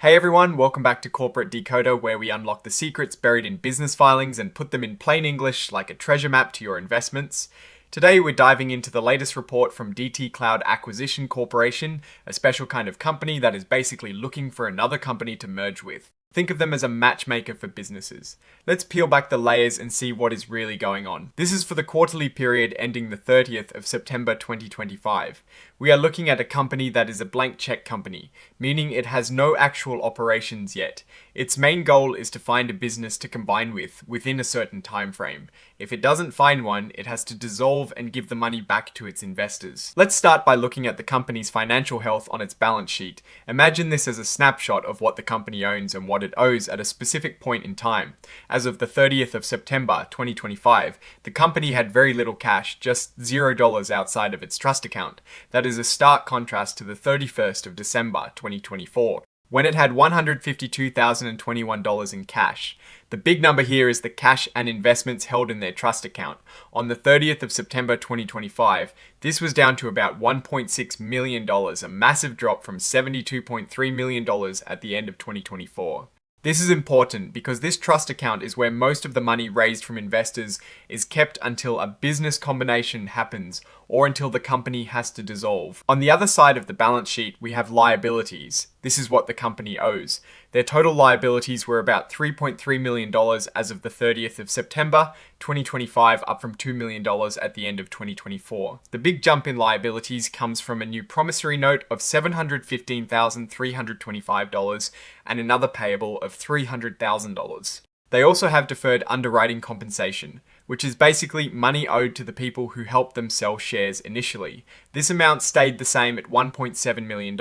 Hey everyone, welcome back to Corporate Decoder, where we unlock the secrets buried in business filings and put them in plain English like a treasure map to your investments. Today we're diving into the latest report from DT Cloud Acquisition Corporation, a special kind of company that is basically looking for another company to merge with. Think of them as a matchmaker for businesses. Let's peel back the layers and see what is really going on. This is for the quarterly period ending the 30th of September 2025. We are looking at a company that is a blank check company, meaning it has no actual operations yet. Its main goal is to find a business to combine with within a certain time frame. If it doesn't find one, it has to dissolve and give the money back to its investors. Let's start by looking at the company's financial health on its balance sheet. Imagine this as a snapshot of what the company owns and what it owes at a specific point in time. As of the 30th of September 2025, the company had very little cash, just $0 outside of its trust account. That is a stark contrast to the 31st of December 2024, when it had $152,021 in cash. The big number here is the cash and investments held in their trust account. On the 30th of September 2025, this was down to about $1.6 million, a massive drop from $72.3 million at the end of 2024. This is important because this trust account is where most of the money raised from investors is kept until a business combination happens or until the company has to dissolve. On the other side of the balance sheet, we have liabilities. This is what the company owes. Their total liabilities were about $3.3 million as of the 30th of September 2025, up from $2 million at the end of 2024. The big jump in liabilities comes from a new promissory note of $715,325 and another payable of $300,000. They also have deferred underwriting compensation, which is basically money owed to the people who helped them sell shares initially. This amount stayed the same at $1.7 million.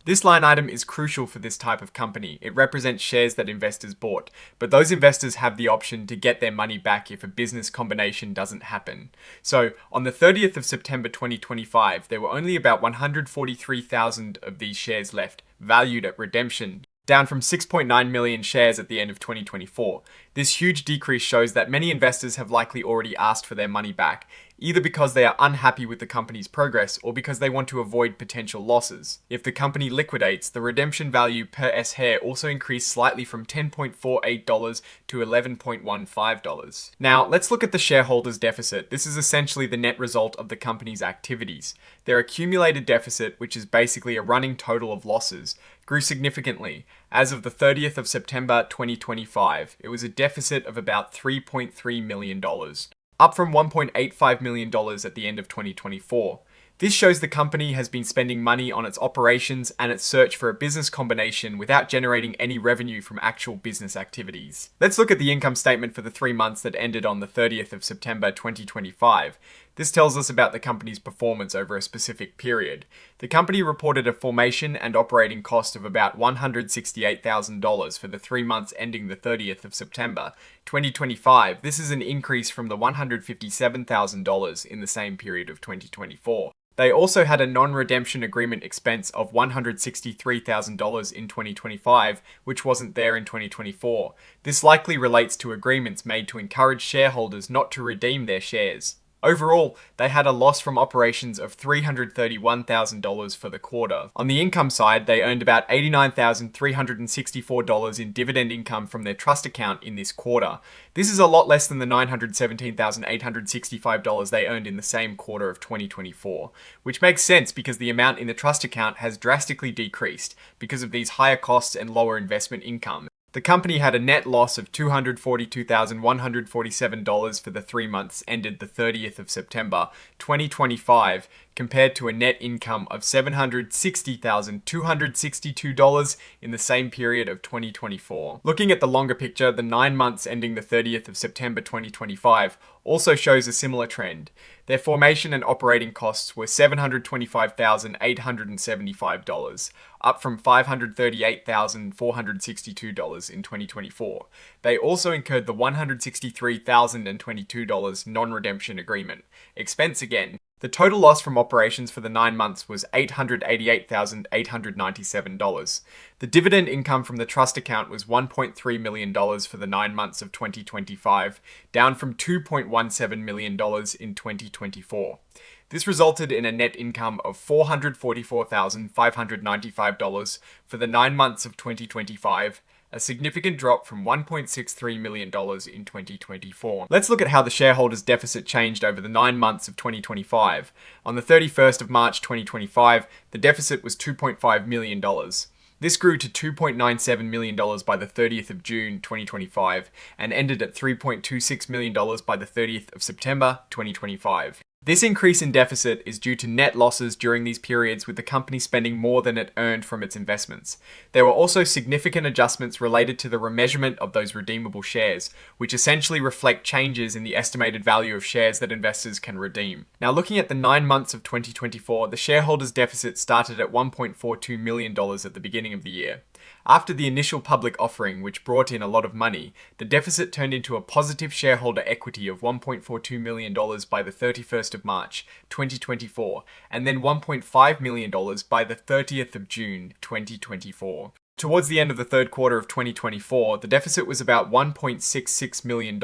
This line item is crucial for this type of company. It represents shares that investors bought, but those investors have the option to get their money back if a business combination doesn't happen. So, on the 30th of September 2025, there were only about 143,000 of these shares left, valued at redemption, down from 6.9 million shares at the end of 2024. This huge decrease shows that many investors have likely already asked for their money back, either because they are unhappy with the company's progress or because they want to avoid potential losses. If the company liquidates, the redemption value per share also increased slightly from $10.48 to $11.15. Now, let's look at the shareholders' deficit. This is essentially the net result of the company's activities. Their accumulated deficit, which is basically a running total of losses, grew significantly. As of the 30th of September 2025, it was a deficit of about $3.3 million, up from $1.85 million at the end of 2024. This shows the company has been spending money on its operations and its search for a business combination without generating any revenue from actual business activities. Let's look at the income statement for the 3 months that ended on the 30th of September 2025. This tells us about the company's performance over a specific period. The company reported a formation and operating cost of about $168,000 for the 3 months ending the 30th of September 2025. This is an increase from the $157,000 in the same period of 2024. They also had a non-redemption agreement expense of $163,000 in 2025, which wasn't there in 2024. This likely relates to agreements made to encourage shareholders not to redeem their shares. Overall, they had a loss from operations of $331,000 for the quarter. On the income side, they earned about $89,364 in dividend income from their trust account in this quarter. This is a lot less than the $917,865 they earned in the same quarter of 2024, which makes sense because the amount in the trust account has drastically decreased because of these higher costs and lower investment income. The company had a net loss of $242,147 for the 3 months ended the 30th of September 2025, compared to a net income of $760,262 in the same period of 2024. Looking at the longer picture, the 9 months ending the 30th of September 2025 also shows a similar trend. Their formation and operating costs were $725,875, up from $538,462 in 2024. They also incurred the $163,022 non-redemption agreement expense again. The total loss from operations for the 9 months was $888,897. The dividend income from the trust account was $1.3 million for the 9 months of 2025, down from $2.17 million in 2024. This resulted in a net income of $444,595 for the 9 months of 2025, a significant drop from $1.63 million in 2024. Let's look at how the shareholders' deficit changed over the 9 months of 2025. On the 31st of March 2025, the deficit was $2.5 million. This grew to $2.97 million by the 30th of June 2025 and ended at $3.26 million by the 30th of September 2025. This increase in deficit is due to net losses during these periods, with the company spending more than it earned from its investments. There were also significant adjustments related to the remeasurement of those redeemable shares, which essentially reflect changes in the estimated value of shares that investors can redeem. Now, looking at the 9 months of 2024, the shareholders' deficit started at $1.42 million at the beginning of the year. After the initial public offering, which brought in a lot of money, the deficit turned into a positive shareholder equity of $1.42 million by the 31st of March 2024, and then $1.5 million by the 30th of June 2024. Towards the end of the third quarter of 2024, the deficit was about $1.66 million.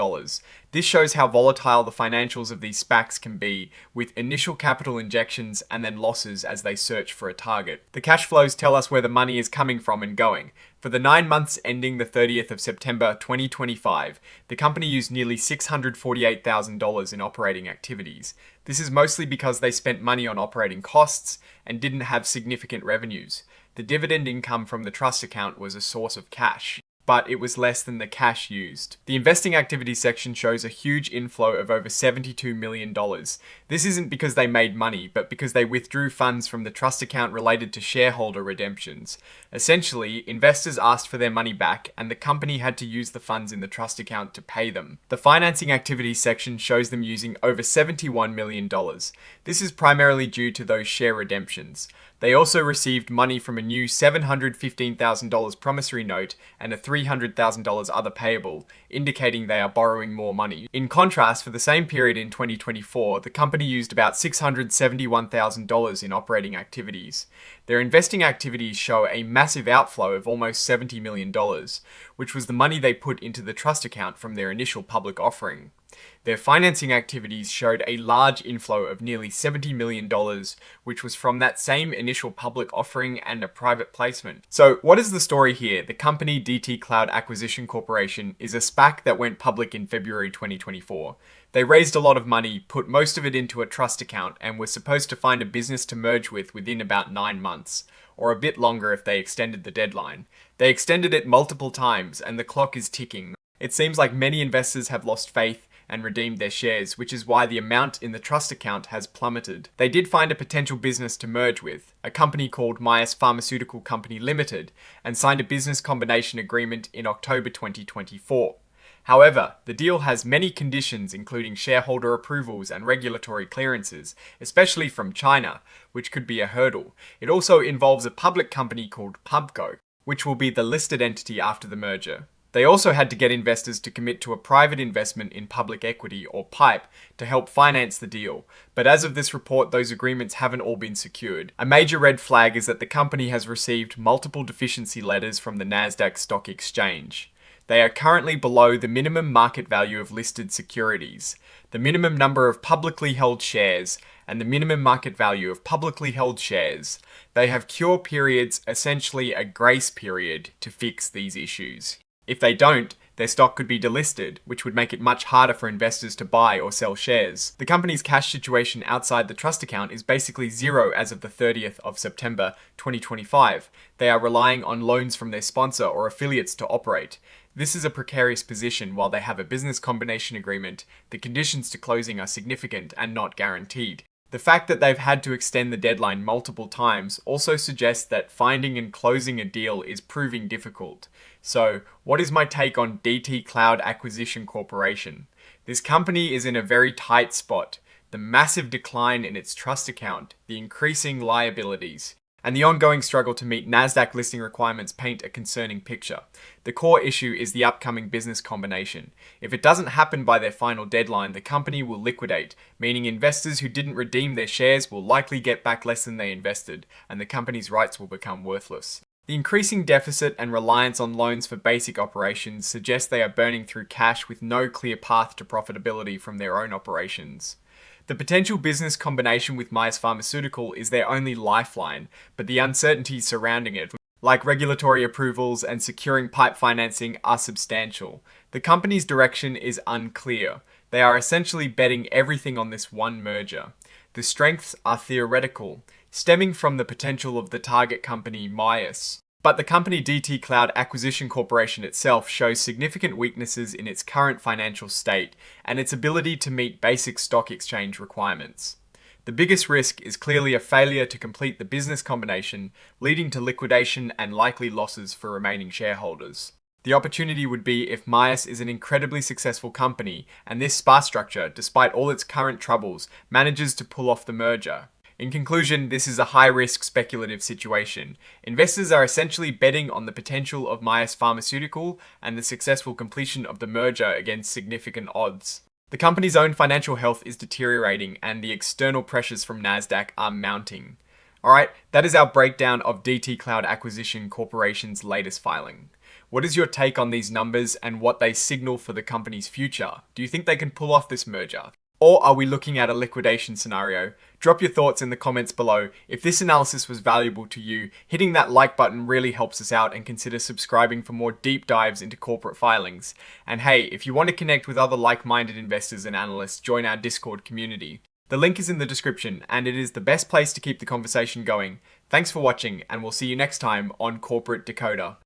This shows how volatile the financials of these SPACs can be, with initial capital injections and then losses as they search for a target. The cash flows tell us where the money is coming from and going. For the 9 months ending the 30th of September 2025, the company used nearly $648,000 in operating activities. This is mostly because they spent money on operating costs and didn't have significant revenues. The dividend income from the trust account was a source of cash, but it was less than the cash used. The investing activities section shows a huge inflow of over $72 million. This isn't because they made money, but because they withdrew funds from the trust account related to shareholder redemptions. Essentially, investors asked for their money back, and the company had to use the funds in the trust account to pay them. The financing activities section shows them using over $71 million. This is primarily due to those share redemptions. They also received money from a new $715,000 promissory note and a $300,000 other payable, indicating they are borrowing more money. In contrast, for the same period in 2024, the company used about $671,000 in operating activities. Their investing activities show a massive outflow of almost $70 million, which was the money they put into the trust account from their initial public offering. Their financing activities showed a large inflow of nearly $70 million, which was from that same initial public offering and a private placement. So what is the story here? The company DT Cloud Acquisition Corporation is a SPAC that went public in February 2024. They raised a lot of money, put most of it into a trust account, and were supposed to find a business to merge with within about 9 months, or a bit longer if they extended the deadline. They extended it multiple times, and the clock is ticking. It seems like many investors have lost faith and redeemed their shares, which is why the amount in the trust account has plummeted. They did find a potential business to merge with, a company called Myers Pharmaceutical Company Limited, and signed a business combination agreement in October 2024. However, the deal has many conditions, including shareholder approvals and regulatory clearances, especially from China, which could be a hurdle. It also involves a public company called PubCo, which will be the listed entity after the merger. They also had to get investors to commit to a private investment in public equity, or PIPE, to help finance the deal. But as of this report, those agreements haven't all been secured. A major red flag is that the company has received multiple deficiency letters from the Nasdaq Stock Exchange. They are currently below the minimum market value of listed securities, the minimum number of publicly held shares, and the minimum market value of publicly held shares. They have cure periods, essentially a grace period, to fix these issues. If they don't, their stock could be delisted, which would make it much harder for investors to buy or sell shares. The company's cash situation outside the trust account is basically zero as of the 30th of September 2025. They are relying on loans from their sponsor or affiliates to operate. This is a precarious position. While they have a business combination agreement, the conditions to closing are significant and not guaranteed. The fact that they've had to extend the deadline multiple times also suggests that finding and closing a deal is proving difficult. So, what is my take on DT Cloud Acquisition Corporation? This company is in a very tight spot. The massive decline in its trust account, the increasing liabilities, and the ongoing struggle to meet Nasdaq listing requirements paint a concerning picture. The core issue is the upcoming business combination. If it doesn't happen by their final deadline, the company will liquidate, meaning investors who didn't redeem their shares will likely get back less than they invested, and the company's rights will become worthless. The increasing deficit and reliance on loans for basic operations suggests they are burning through cash with no clear path to profitability from their own operations. The potential business combination with Myers Pharmaceutical is their only lifeline, but the uncertainties surrounding it, like regulatory approvals and securing PIPE financing, are substantial. The company's direction is unclear. They are essentially betting everything on this one merger. The strengths are theoretical, stemming from the potential of the target company Myers. But the company DT Cloud Acquisition Corporation itself shows significant weaknesses in its current financial state and its ability to meet basic stock exchange requirements. The biggest risk is clearly a failure to complete the business combination, leading to liquidation and likely losses for remaining shareholders. The opportunity would be if Myers is an incredibly successful company and this SPAC structure, despite all its current troubles, manages to pull off the merger. In conclusion, this is a high-risk speculative situation. Investors are essentially betting on the potential of Myers Pharmaceutical and the successful completion of the merger against significant odds. The company's own financial health is deteriorating and the external pressures from Nasdaq are mounting. Alright, that is our breakdown of DT Cloud Acquisition Corporation's latest filing. What is your take on these numbers and what they signal for the company's future? Do you think they can pull off this merger? Or are we looking at a liquidation scenario? Drop your thoughts in the comments below. If this analysis was valuable to you, hitting that like button really helps us out, and consider subscribing for more deep dives into corporate filings. And hey, if you want to connect with other like-minded investors and analysts, join our Discord community. The link is in the description, and it is the best place to keep the conversation going. Thanks for watching, and we'll see you next time on Corporate Decoder.